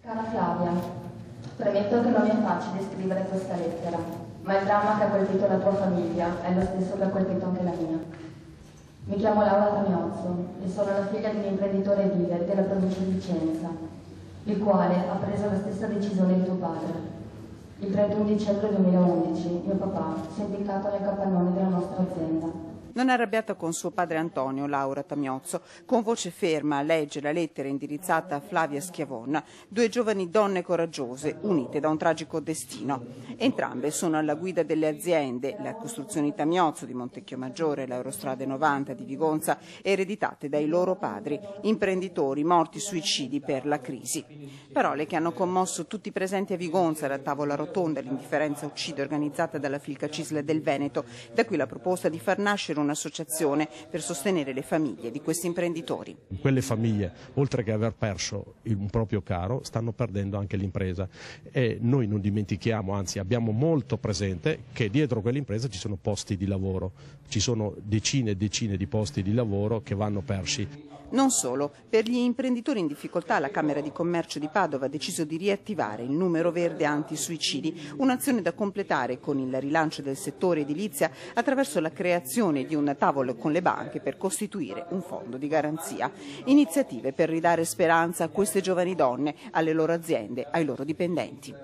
Cara Flavia, premetto che non mi è facile scrivere questa lettera, ma il dramma che ha colpito la tua famiglia è lo stesso che ha colpito anche la mia. Mi chiamo Laura Tamiozzo e sono la figlia di un imprenditore edile della provincia di Vicenza, il quale ha preso la stessa decisione di tuo padre. Il 31 dicembre 2011 mio papà si è impiccato nel capannone della nostra azienda. Non è arrabbiata con suo padre Antonio, Laura Tamiozzo. Con voce ferma legge la lettera indirizzata a Flavia Schiavon, due giovani donne coraggiose, unite da un tragico destino. Entrambe sono alla guida delle aziende, la Costruzioni Tamiozzo di Montecchiomaggiore e l'Aerostrade 90 di Vigonza, ereditate dai loro padri, imprenditori morti suicidi per la crisi. Parole che hanno commosso tutti i presenti a Vigonza, alla tavola rotonda, l'indifferenza uccide organizzata dalla Filcacisle del Veneto. Da qui la proposta di far nascere un'associazione per sostenere le famiglie di questi imprenditori. Quelle famiglie, oltre che aver perso un proprio caro, stanno perdendo anche l'impresa e noi non dimentichiamo, anzi abbiamo molto presente che dietro quell'impresa ci sono posti di lavoro, ci sono decine e decine di posti di lavoro che vanno persi. Non solo, per gli imprenditori in difficoltà la Camera di Commercio di Padova ha deciso di riattivare il numero verde anti-suicidi, un'azione da completare con il rilancio del settore edilizia attraverso la creazione di un tavolo con le banche per costituire un fondo di garanzia. Iniziative per ridare speranza a queste giovani donne, alle loro aziende, ai loro dipendenti.